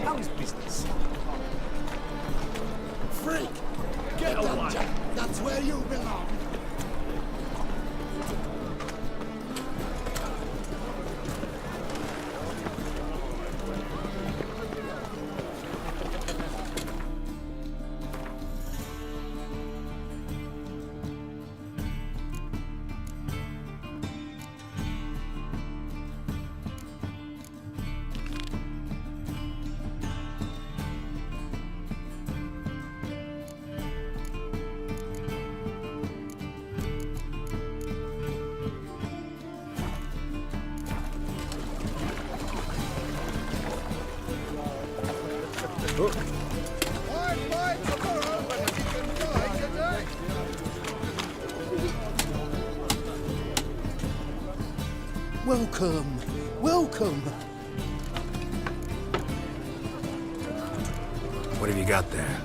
How's business? Freak! Get away. That's where you belong! Welcome, welcome. What have you got there?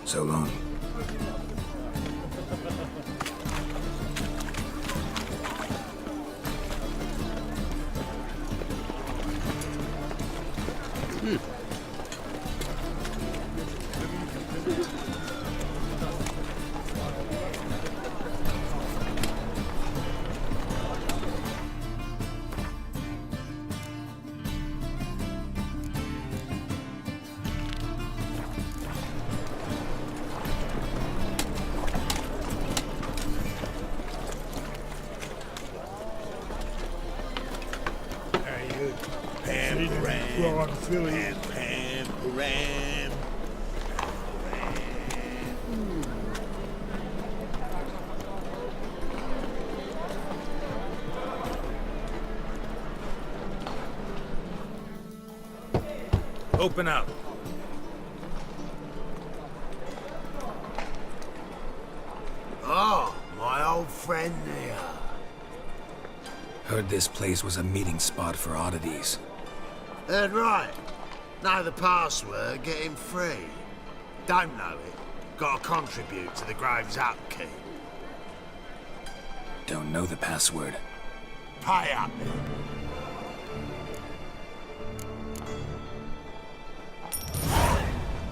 So long. Open up. Oh, my old friend here. Heard this place was a meeting spot for oddities. Heard right. Know the password, get him free. Don't know it, gotta contribute to the Grave's upkeep. Don't know the password. Pay up then.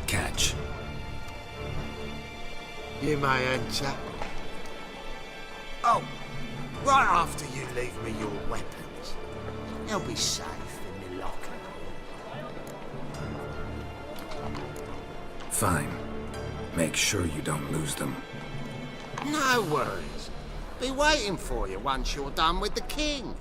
Catch. You may enter. Oh, right after you leave me your weapons. They'll be safe in the locker. Fine. Make sure you don't lose them. No worries. Be waiting for you once you're done with the king.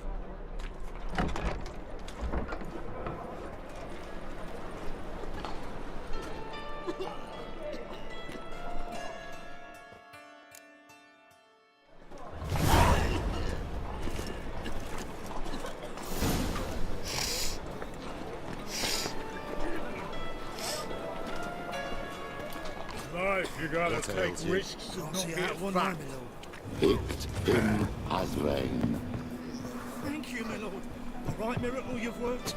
You gotta take risks to not get fucked. Picked him as rain. Thank you, my lord. The right miracle you've worked,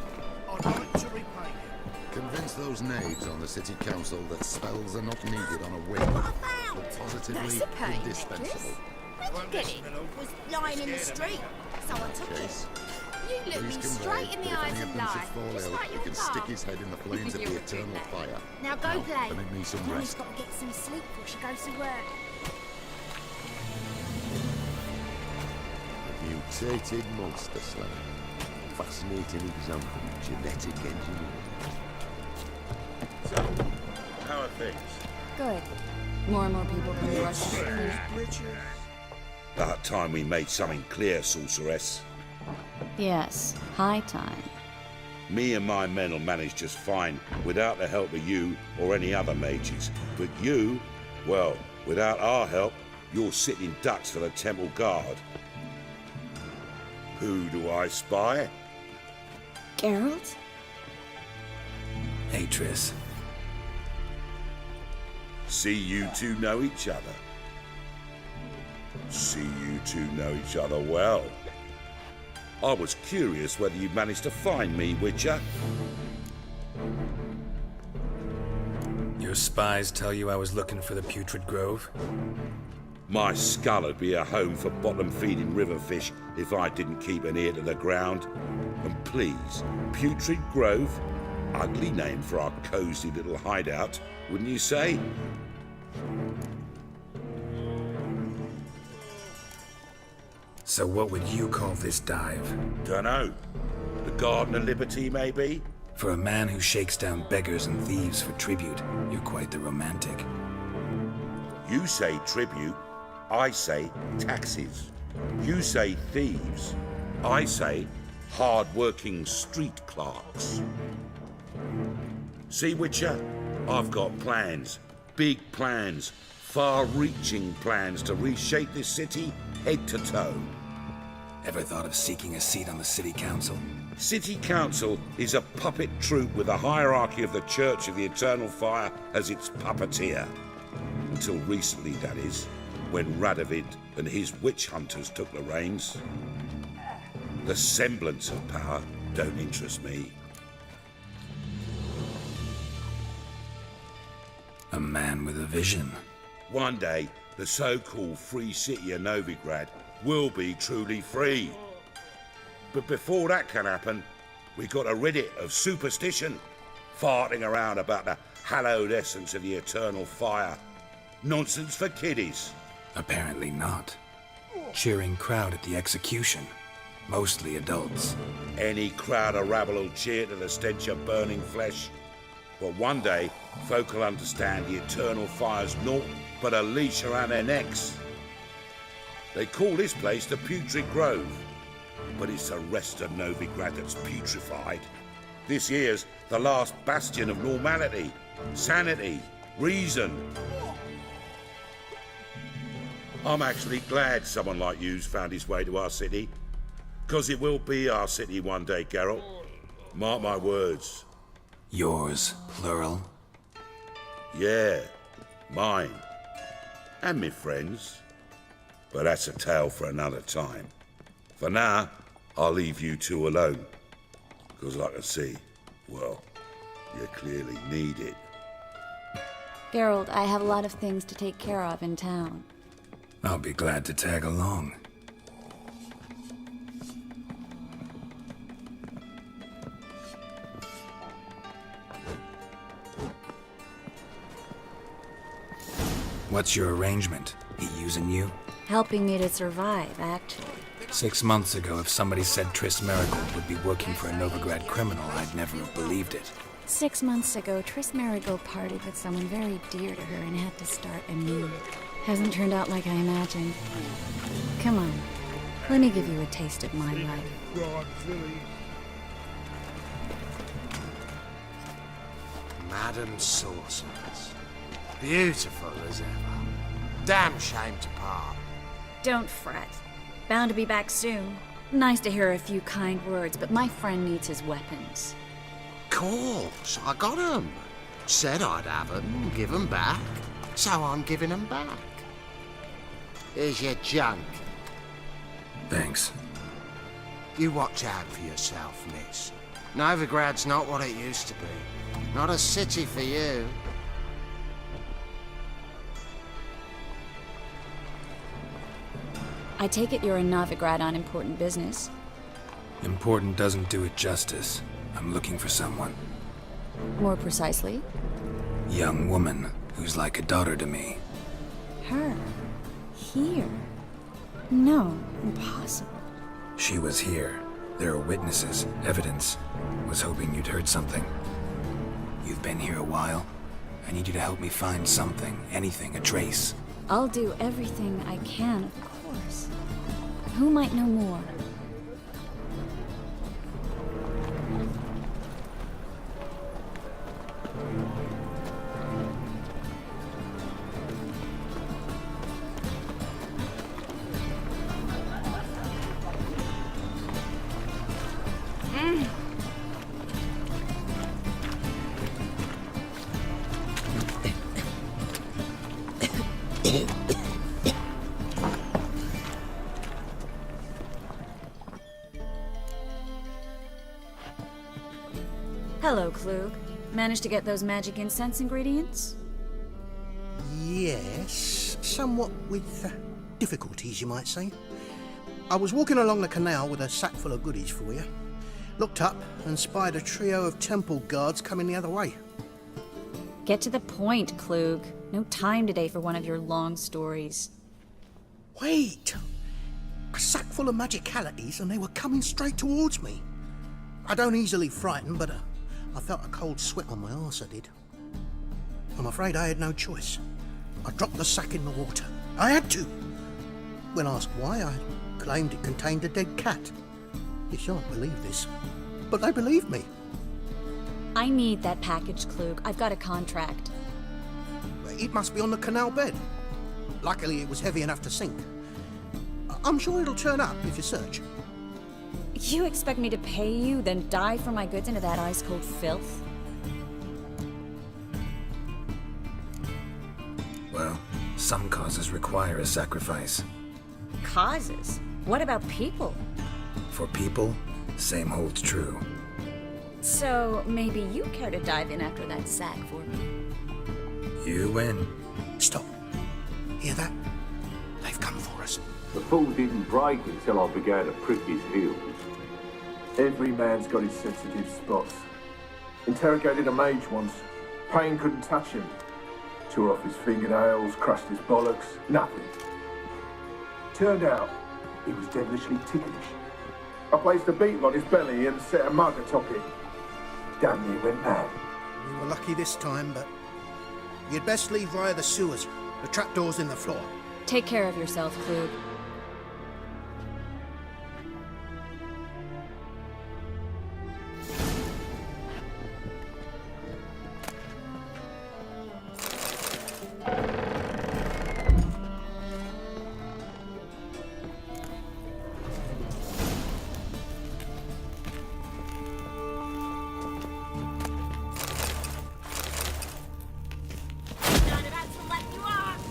I'd like to repay you. Convince those knaves on the city council that spells are not needed on a whim. They're positively indispensable. Where'd you get it? It was lying in the street. Someone took Case. it. You look me Please straight in convey the that eyes if any and of them should lie. fall Just ill, like he your can car. stick his head in the flames of the eternal fire. Now go play. Permit me some Mommy's rest. got to get some sleep before she goes to work. A mutated monster slayer. Fascinating example of genetic engineering. So, how are things? Good. More and more people come to us. About time we made something clear, sorceress. Yes, high time. Me and my men will manage just fine without the help of you or any other mages. But you, well, without our help, you're sitting ducks for the temple guard. Who do I spy? Geralt? Hey, Triss. See you two know each other. See you two know each other well. I was curious whether you managed to find me, Witcher. Your spies tell you I was looking for the Putrid Grove? My skull would be a home for bottom-feeding river fish if I didn't keep an ear to the ground. And please, Putrid Grove? Ugly name for our cosy little hideout, wouldn't you say? So what would you call this dive? Dunno. The Garden of Liberty, maybe? For a man who shakes down beggars and thieves for tribute, you're quite the romantic. You say tribute, I say taxes. You say thieves, I say hard-working street clerks. See, Witcher? I've got plans. Big plans. Far-reaching plans to reshape this city head to toe. Ever thought of seeking a seat on the city council? City Council is a puppet troupe with a hierarchy of the Church of the Eternal Fire as its puppeteer. Until recently, that is, when Radovid and his witch hunters took the reins. The semblance of power don't interest me. A man with a vision. One day, the so-called free city of Novigrad will be truly free. But before that can happen, we got to rid it of superstition, farting around about the hallowed essence of the eternal fire. Nonsense for kiddies. Apparently not. Cheering crowd at the execution. Mostly adults. Any crowd of rabble will cheer to the stench of burning flesh. But one day, folk will understand the eternal fire's naught but a leash around their necks. They call this place the Putrid Grove, but it's the rest of Novigrad that's putrefied. This here's the last bastion of normality, sanity, reason. I'm actually glad someone like you's found his way to our city, 'cause it will be our city one day, Geralt. Mark my words. Yours, plural. Yeah, mine. And me friends. But that's a tale for another time. For now, I'll leave you two alone. 'Cause I can see, well, you clearly need it. Geralt, I have a lot of things to take care of in town. I'll be glad to tag along. What's your arrangement? He using you? Helping me to survive, actually. 6 months ago, if somebody said Triss Merigold would be working for a Novigrad criminal, I'd never have believed it. 6 months ago, Triss Merigold partied with someone very dear to her and had to start anew. Hasn't turned out like I imagined. Come on, let me give you a taste of my life. Right, Philly. Madam Sorceress. Beautiful as ever. Damn shame to part. Don't fret. Bound to be back soon. Nice to hear a few kind words, but my friend needs his weapons. Course, I got 'em. Said I'd have 'em, give 'em back. So I'm giving 'em back. Here's your junk. Thanks. You watch out for yourself, miss. Novigrad's not what it used to be. Not a city for you. I take it you're in Novigrad on important business. Important doesn't do it justice. I'm looking for someone. More precisely? Young woman who's like a daughter to me. Her. Here. No, impossible. She was here. There are witnesses, evidence. Was hoping you'd heard something. You've been here a while. I need you to help me find something, anything, a trace. I'll do everything I can, of course. Who might know more? Hello, Klug. Managed to get those magic incense ingredients? Yes, somewhat with difficulties, you might say. I was walking along the canal with a sack full of goodies for you. Looked up and spied a trio of temple guards coming the other way. Get to the point, Klug. No time today for one of your long stories. Wait! A sack full of magicalities and they were coming straight towards me. I don't easily frighten, but I felt a cold sweat on my arse, I did. I'm afraid I had no choice. I dropped the sack in the water. I had to. When asked why, I claimed it contained a dead cat. You shan't believe this, but they believed me. I need that package, Klug. I've got a contract. It must be on the canal bed. Luckily, it was heavy enough to sink. I'm sure it'll turn up if you search. You expect me to pay you, then dive for my goods into that ice-cold filth? Well, some causes require a sacrifice. Causes? What about people? For people, same holds true. So, maybe you care to dive in after that sack for me? You win. Stop. Hear that? They've come for us. The fool didn't break until I began to prick his heels. Every man's got his sensitive spots. Interrogated a mage once. Pain couldn't touch him. Tore off his fingernails, crushed his bollocks, nothing. Turned out, he was devilishly ticklish. I placed a beetle on his belly and set a mug atop it. Damn near went mad. We were lucky this time, but you'd best leave via the sewers. The trapdoor's in the floor. Take care of yourself, Klug. None of us will let you off.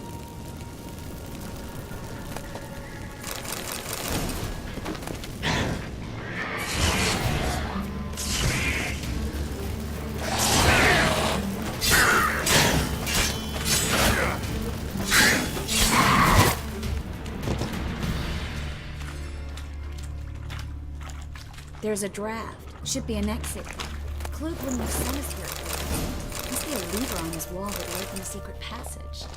There's a draft. Should be an exit. Klug wouldn't have sent us here. Must be a lever on his wall that would open a secret passage.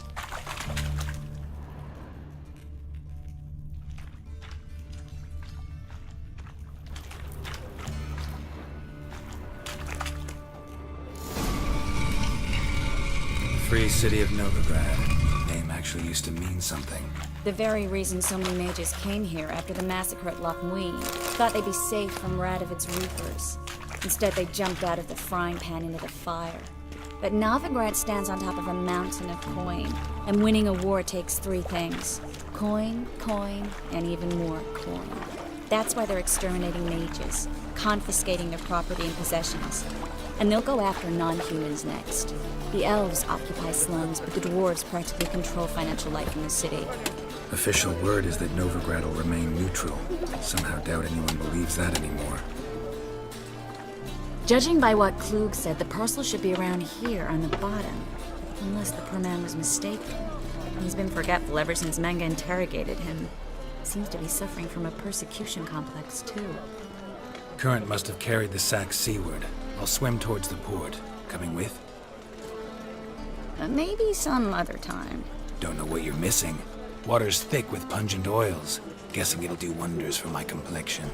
Free city of Novigrad. Name actually used to mean something. The very reason so many mages came here after the massacre at Loch Muin. Thought they'd be safe from Radovid's reapers. Instead, they jumped out of the frying pan into the fire. But Novigrad stands on top of a mountain of coin, and winning a war takes three things. Coin, coin, and even more coin. That's why they're exterminating mages, confiscating their property and possessions. And they'll go after non-humans next. The elves occupy slums, but the dwarves practically control financial life in the city. Official word is that Novigrad will remain neutral. Somehow doubt anyone believes that anymore. Judging by what Klug said, the parcel should be around here on the bottom. Unless the poor man was mistaken. He's been forgetful ever since Manga interrogated him. Seems to be suffering from a persecution complex, too. Current must have carried the sack seaward. I'll swim towards the port. Coming with? Maybe some other time. Don't know what you're missing. Water's thick with pungent oils. Guessing it'll do wonders for my complexion.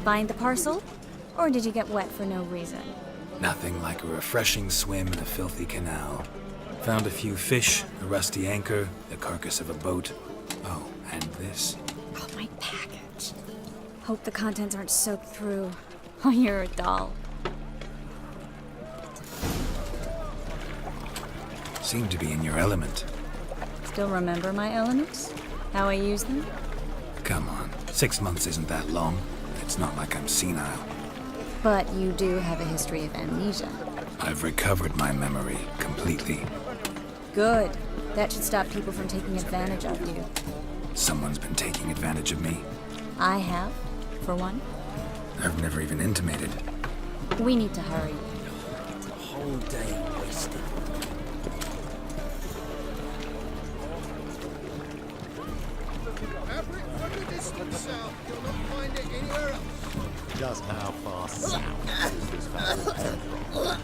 Find the parcel? Or did you get wet for no reason? Nothing like a refreshing swim in a filthy canal. Found a few fish, a rusty anchor, the carcass of a boat. Oh, and this. Oh, my package. Hope the contents aren't soaked through. Oh, you're a doll. Seem to be in your element. Still remember my elements? How I use them? Come on, 6 months isn't that long. It's not like I'm senile. But you do have a history of amnesia. I've recovered my memory completely. Good. That should stop people from taking advantage of you. Someone's been taking advantage of me. I have, for one. I've never even intimated. We need to hurry. The whole day wasted. Just how far south is this vessel from?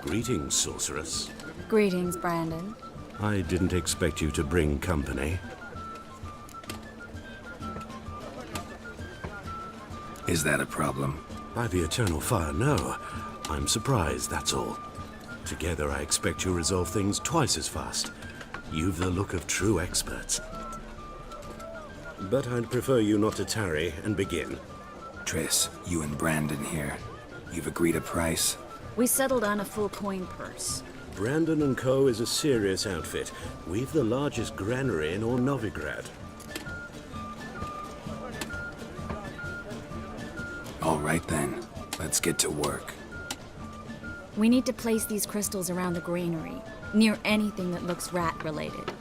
Greetings, sorceress. Greetings, Brandon. I didn't expect you to bring company. Is that a problem? By the eternal fire, no. I'm surprised, that's all. Together, I expect you resolve things twice as fast. You've the look of true experts. But I'd prefer you not to tarry and begin. Triss, you and Brandon here. You've agreed a price? We settled on a full coin purse. Brandon & Co. is a serious outfit. We've the largest granary in all Novigrad. All right then, let's get to work. We need to place these crystals around the granary, near anything that looks rat-related.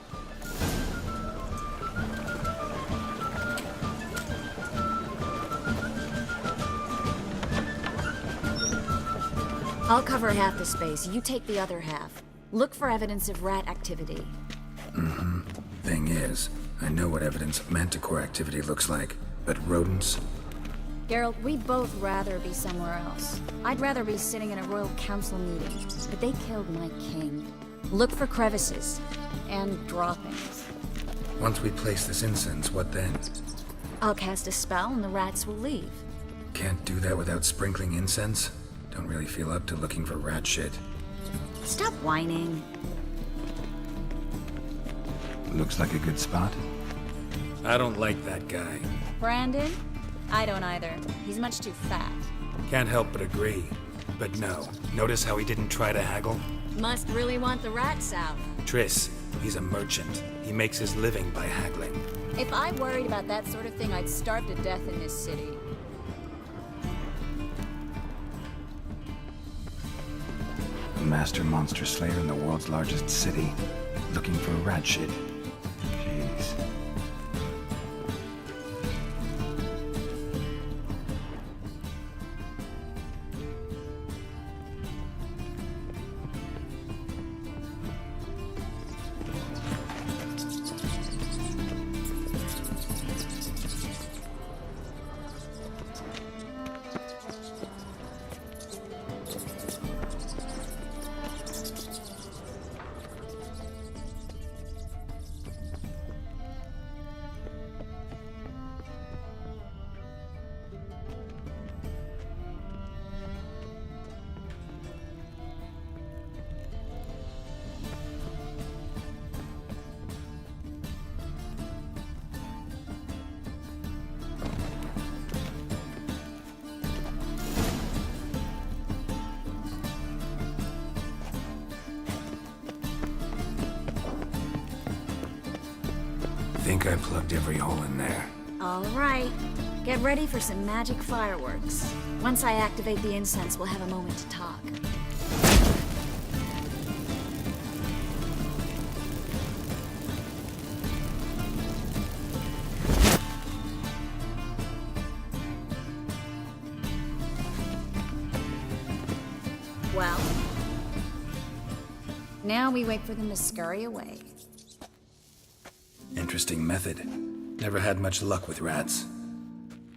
I'll cover half the space, you take the other half. Look for evidence of rat activity. Thing is, I know what evidence of manticore activity looks like, but rodents? Geralt, we'd both rather be somewhere else. I'd rather be sitting in a royal council meeting, but they killed my king. Look for crevices and droppings. Once we place this incense, what then? I'll cast a spell and the rats will leave. Can't do that without sprinkling incense? Don't really feel up to looking for rat shit. Stop whining. Looks like a good spot. I don't like that guy. Brandon? I don't either. He's much too fat. Can't help but agree. But no, notice how he didn't try to haggle? Must really want the rats out. Triss, he's a merchant. He makes his living by haggling. If I worried about that sort of thing, I'd starve to death in this city. A master monster slayer in the world's largest city, looking for rat shit. Jeez. I think I plugged every hole in there. All right. Get ready for some magic fireworks. Once I activate the incense, we'll have a moment to talk. Well, now we wait for them to scurry away. Interesting method. Never had much luck with rats.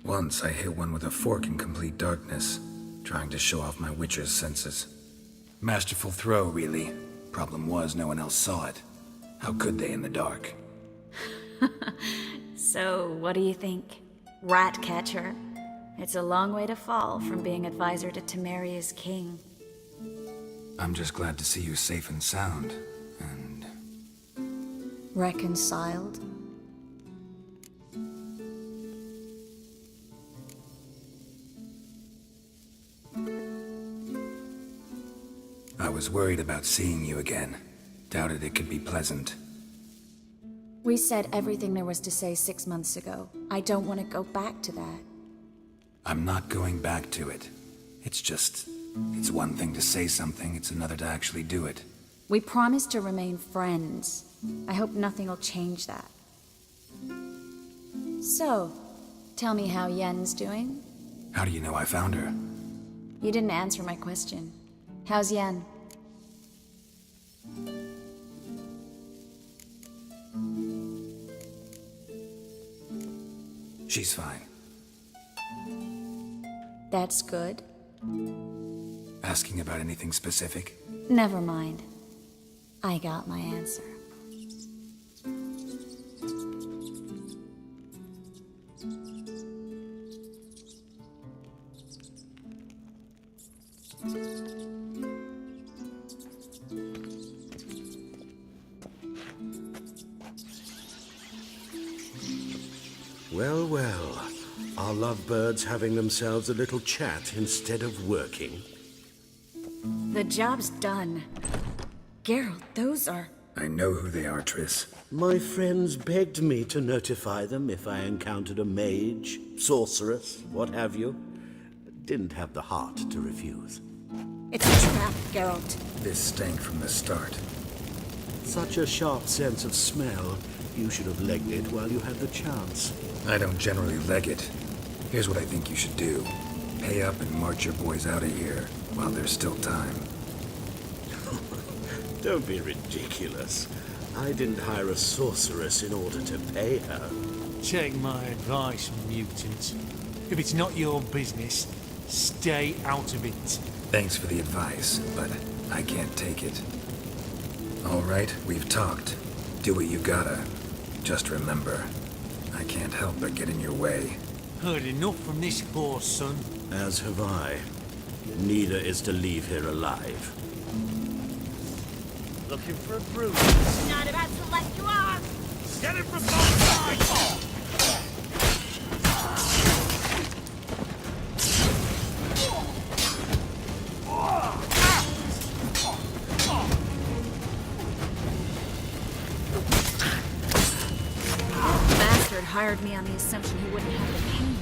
Once I hit one with a fork in complete darkness, trying to show off my witcher's senses. Masterful throw, really. Problem was, no one else saw it. How could they in the dark? So, what do you think? Rat catcher? It's a long way to fall from being advisor to Temeria's king. I'm just glad to see you safe and sound. And Reconciled? I was worried about seeing you again. Doubted it could be pleasant. We said everything there was to say 6 months ago. I don't want to go back to that. I'm not going back to it. It's one thing to say something, it's another to actually do it. We promised to remain friends. I hope nothing will change that. So, tell me how Yen's doing? How do you know I found her? You didn't answer my question. How's Yen? She's fine. That's good. Asking about anything specific? Never mind. I got my answer. Well, well. Are lovebirds having themselves a little chat instead of working? The job's done. Geralt, those are... I know who they are, Triss. My friends begged me to notify them if I encountered a mage, sorceress, what have you. Didn't have the heart to refuse. It's a trap, Geralt. This stank from the start. Such a sharp sense of smell. You should have legged it while you had the chance. I don't generally leg it. Here's what I think you should do. Pay up and march your boys out of here while there's still time. Don't be ridiculous. I didn't hire a sorceress in order to pay her. Take my advice, mutant. If it's not your business, stay out of it. Thanks for the advice, but I can't take it. All right, we've talked. Do what you gotta. Just remember, I can't help but get in your way. Heard enough from this horse, son. As have I. Neither is to leave here alive. Looking for a bruise. Not about to let you off! Get it from both sides! Bastard hired me on the assumption he wouldn't have to pay me.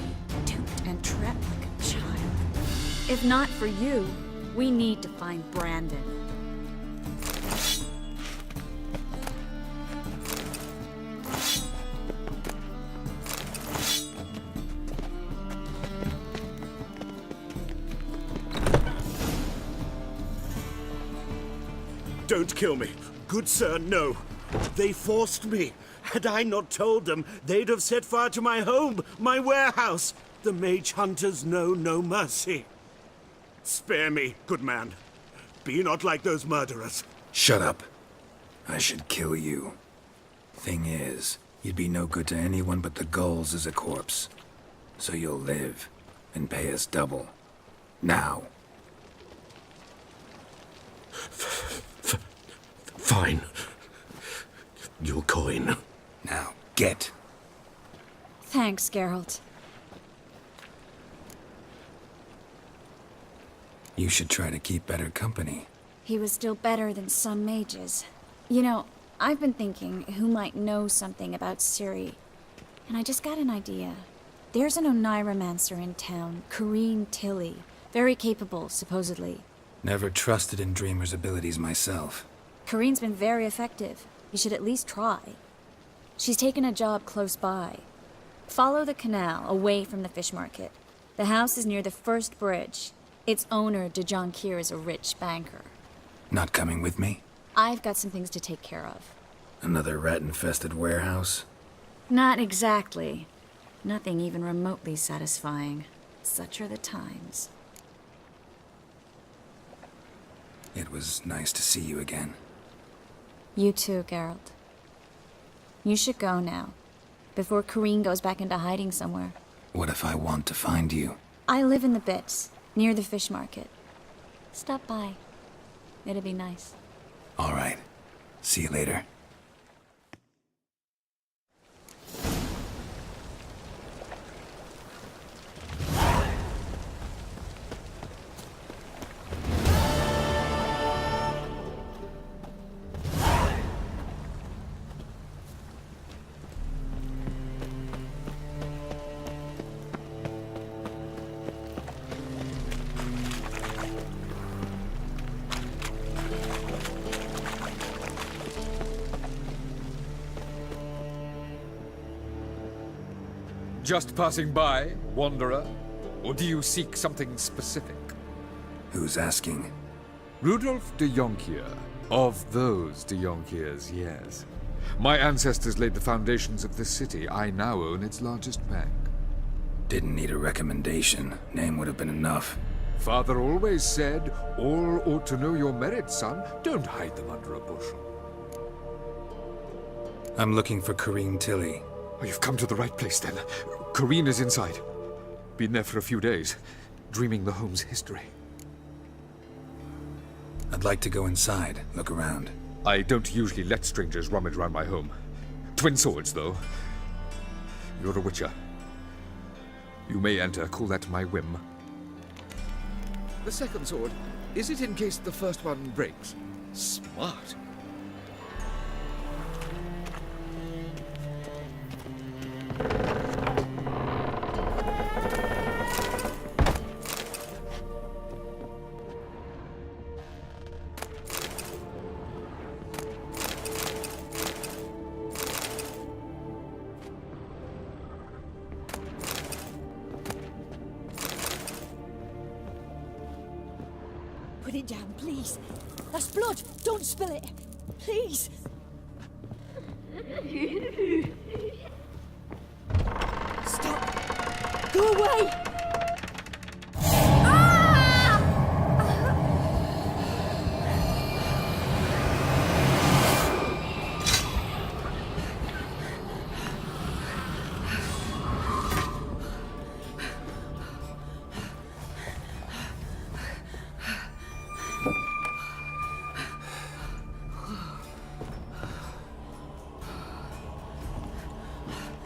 Duped and trapped like a child. If not for you, we need to find Brandon. Don't kill me. Good sir, no. They forced me. Had I not told them, they'd have set fire to my home, my warehouse. The mage hunters know no mercy. Spare me, good man. Be not like those murderers. Shut up. I should kill you. Thing is, you'd be no good to anyone but the gulls as a corpse. So you'll live and pay us double. Now. Fine. Your coin. Now, get. Thanks, Geralt. You should try to keep better company. He was still better than some mages. You know, I've been thinking who might know something about Ciri. And I just got an idea. There's an Oneiromancer in town, Corrine Tilly. Very capable, supposedly. Never trusted in Dreamer's abilities myself. Corrine's been very effective. You should at least try. She's taken a job close by. Follow the canal, away from the fish market. The house is near the first bridge. Its owner, Dejon Kier, is a rich banker. Not coming with me? I've got some things to take care of. Another rat-infested warehouse? Not exactly. Nothing even remotely satisfying. Such are the times. It was nice to see you again. You too, Geralt. You should go now. before Kareen goes back into hiding somewhere. What if I want to find you? I live in the Bits, near the fish market. Stop by. It'd be nice. All right. See you later. Just passing by, wanderer? Or do you seek something specific? Who's asking? Rudolf de Jonkier. Of those de Jonkiers, yes. My ancestors laid the foundations of this city. I now own its largest bank. Didn't need a recommendation. Name would have been enough. Father always said, all ought to know your merits, son. Don't hide them under a bushel. I'm looking for Kareen Tilly. Oh, you've come to the right place, then. Kareen is inside. Been there for a few days, dreaming the home's history. I'd like to go inside, look around. I don't usually let strangers rummage around my home. Twin swords, though. You're a witcher. You may enter, call that my whim. The second sword, is it in case the first one breaks? Smart. Put it down, please. That's blood. Don't spill it. Please. Stop. Go away.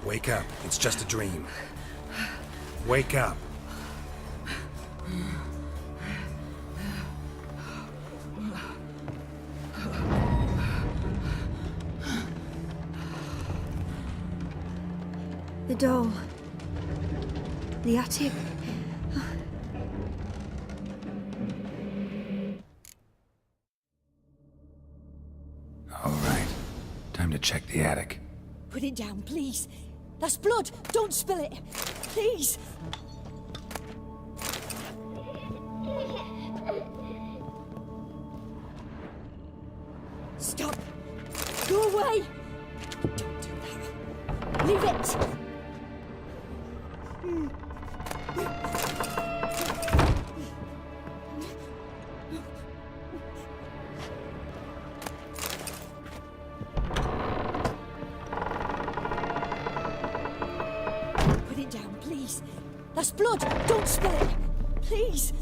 Wake up. It's just a dream. Wake up. The doll. The attic. All right. Time to check the attic. Put it down, please. That's blood. Don't spill it. Please. Stop. Go away. Don't do that. Leave it. Put it down, please. That's blood. Don't spill it. Please.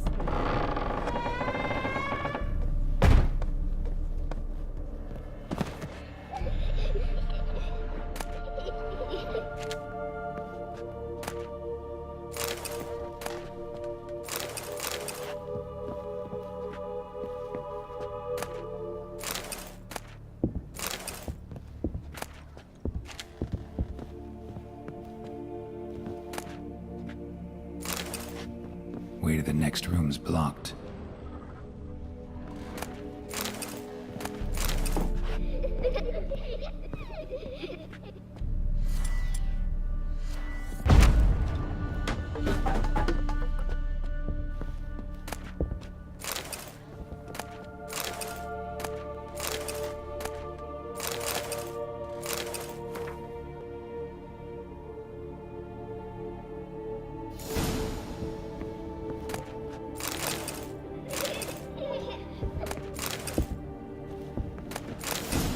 Way to the next room's blocked.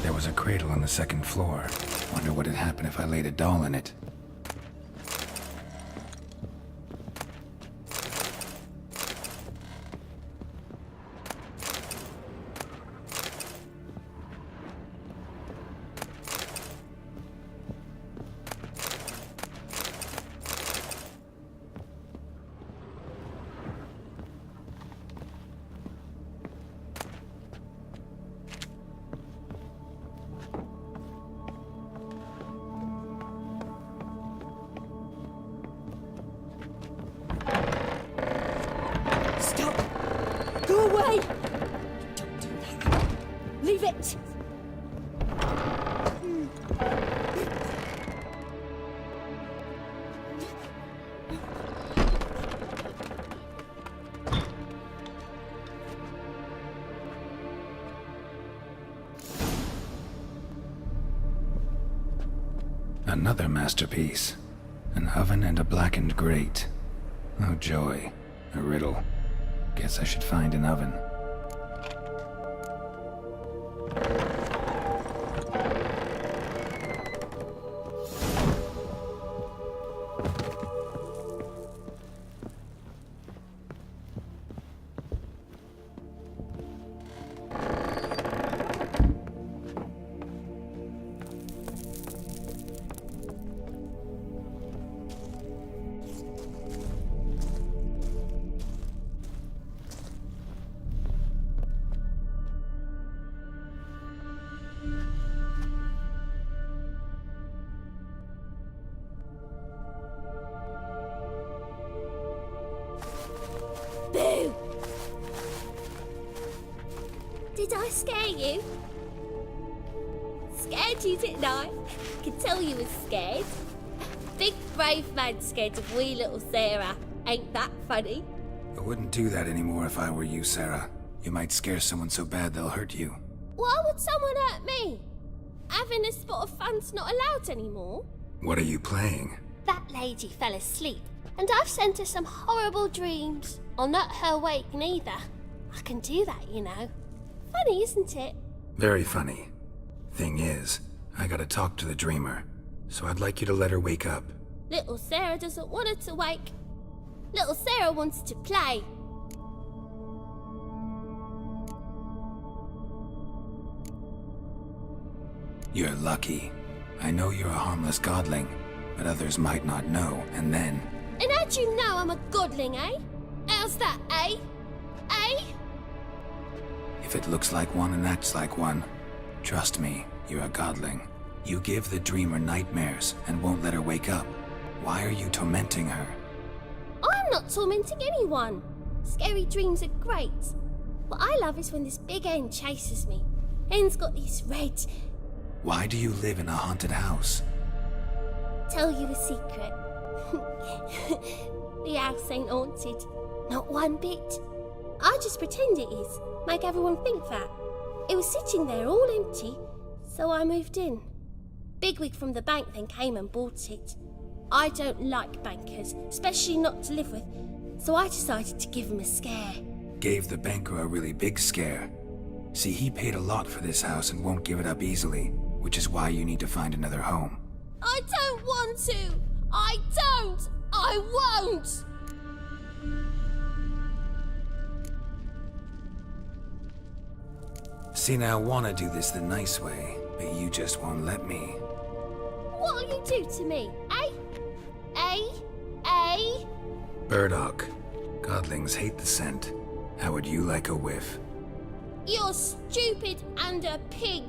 There was a cradle on the second floor. Wonder what had happened if I laid a doll in it. Hey! Don't do that. Leave it! Another masterpiece. An oven and a blackened grate. Oh joy. A riddle. Guess I should find an oven. Boo! Did I scare you? Scared you, didn't I? Could tell you was scared. Big brave man scared of wee little Sarah. Ain't that funny? I wouldn't do that anymore if I were you, Sarah. You might scare someone so bad they'll hurt you. Why would someone hurt me? Having a spot of fun's not allowed anymore. What are you playing? That lady fell asleep, and I've sent her some horrible dreams. I'll not her wake neither. I can do that, you know. Funny, isn't it? Very funny. Thing is, I gotta talk to the dreamer, so I'd like you to let her wake up. Little Sarah doesn't want her to wake. Little Sarah wants to play. You're lucky. I know you're a harmless godling, but others might not know, and then... And how'd you know I'm a godling, eh? How's that, eh? Eh? If it looks like one and acts like one, trust me, you're a godling. You give the dreamer nightmares and won't let her wake up. Why are you tormenting her? I'm not tormenting anyone. Scary dreams are great. What I love is when this big hen chases me. Hen's got these red... Why do you live in a haunted house? Tell you a secret. The house ain't haunted. Not one bit. I just pretend it is. Make everyone think that. It was sitting there all empty, so I moved in. Bigwig from the bank then came and bought it. I don't like bankers, especially not to live with, so I decided to give him a scare. Gave the banker a really big scare. See, he paid a lot for this house and won't give it up easily, which is why you need to find another home. I don't want to! I don't! I won't! See, now I want to do this the nice way, but you just won't let me. What'll you do to me, eh? Eh? Eh? Burdock, godlings hate the scent. How would you like a whiff? You're stupid and a pig.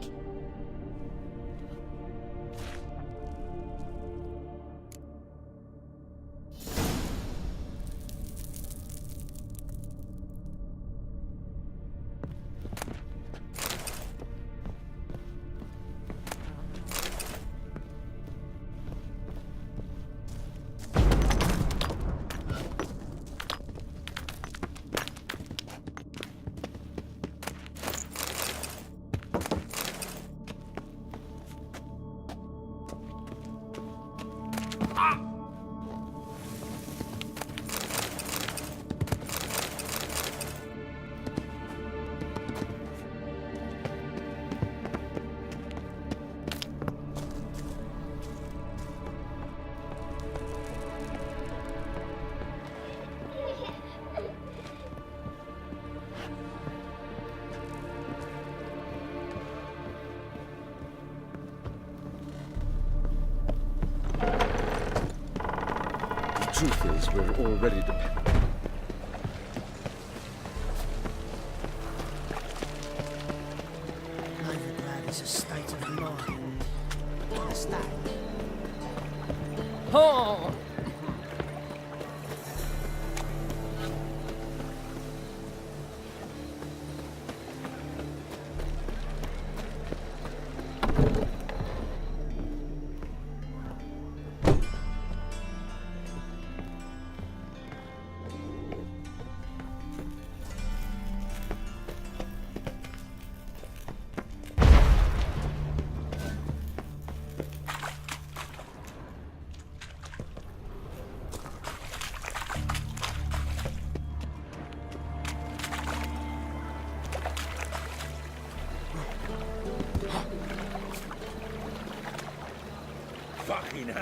Truth is, we're already dependent. Novigrad is a state of mind. What's that? Oh!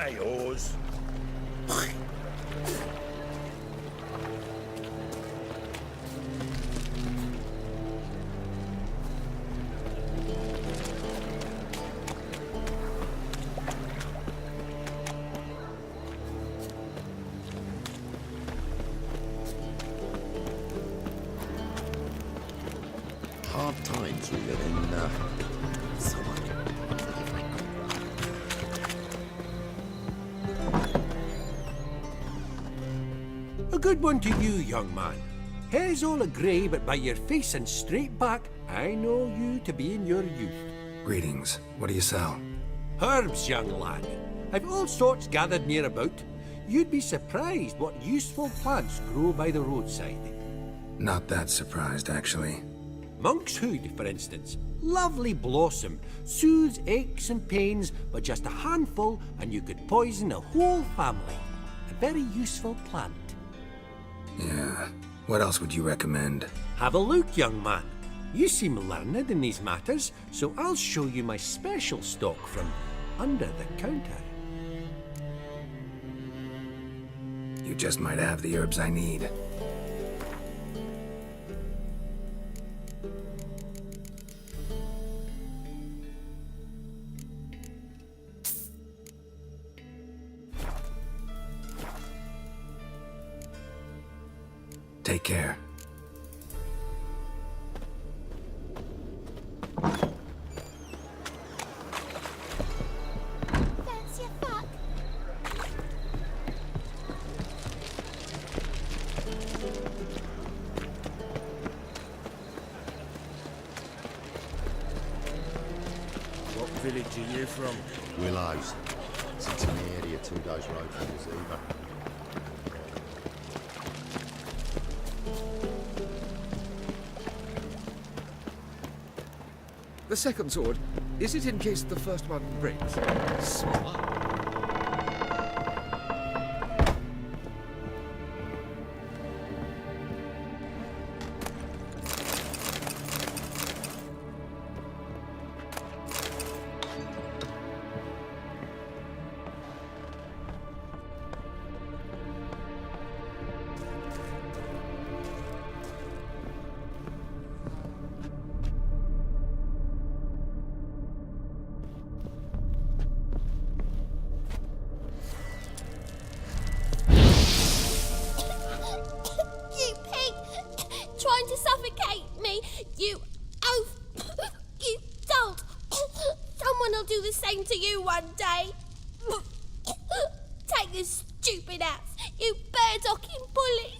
ain't yours. Hard times we live in, summer. A good one to you, young man. Hair's all a grey, but by your face and straight back, I know you to be in your youth. Greetings. What do you sell? Herbs, young lad. I've all sorts gathered near about. You'd be surprised what useful plants grow by the roadside. Not that surprised, actually. Monk's hood, for instance. Lovely blossom. Soothes aches and pains, but just a handful and you could poison a whole family. A very useful plant. Yeah. What else would you recommend? Have a look, young man. You seem learned in these matters, so I'll show you my special stock from under the counter. You just might have the herbs I need. Take care. Fancy a fuck? What village are you from? Willows. Sits in the area 2 days road from Ziva. The second sword, is it in case the first one breaks? Smart. You pig! Trying to suffocate me! You oaf! You dolt! Someone will do the same to you one day! Take this stupid axe, you bird-docking bully!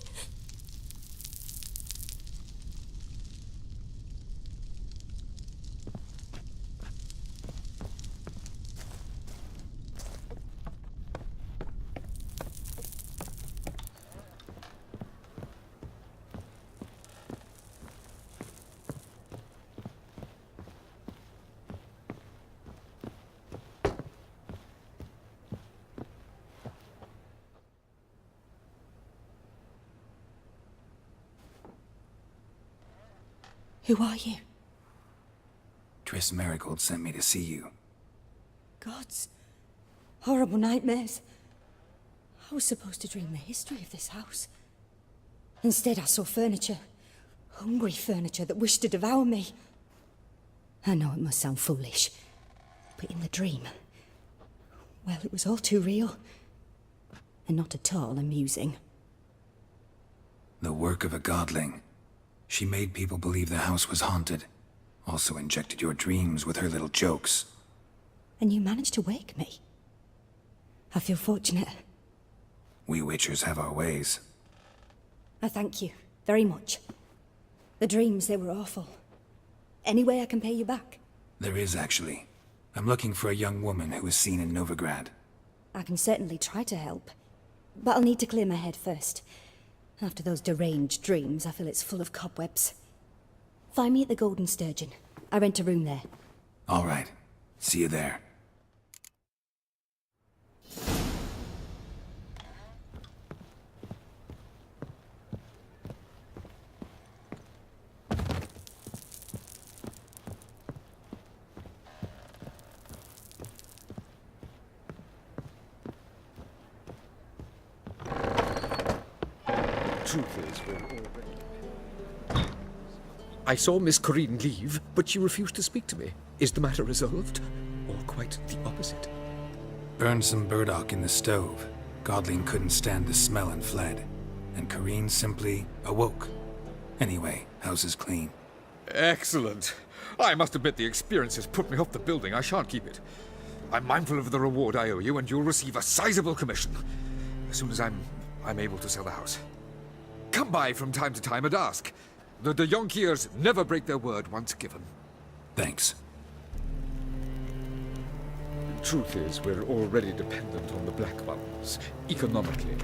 Who are you? Triss Merigold sent me to see you. Gods. Horrible nightmares. I was supposed to dream the history of this house. Instead, I saw furniture. Hungry furniture that wished to devour me. I know it must sound foolish, but in the dream, well, it was all too real. And not at all amusing. The work of a godling. She made people believe the house was haunted. Also injected your dreams with her little jokes. And you managed to wake me. I feel fortunate. We Witchers have our ways. I thank you very much. The dreams, they were awful. Any way I can pay you back? There is, actually. I'm looking for a young woman who was seen in Novigrad. I can certainly try to help. But I'll need to clear my head first. After those deranged dreams, I feel it's full of cobwebs. Find me at the Golden Sturgeon. I rent a room there. All right. See you there. truth is, we're already... I saw Miss Corrine leave, but she refused to speak to me. Is the matter resolved? Or quite the opposite? Burned some burdock in the stove. Godling couldn't stand the smell and fled. And Corrine simply awoke. Anyway, house is clean. Excellent. I must admit the experience has put me off the building. I shan't keep it. I'm mindful of the reward I owe you, and you'll receive a sizable commission as soon as I'm able to sell the house. Come by from time to time and ask. The de Jonkiers never break their word once given. Thanks. The truth is, we're already dependent on the Black Ones, economically.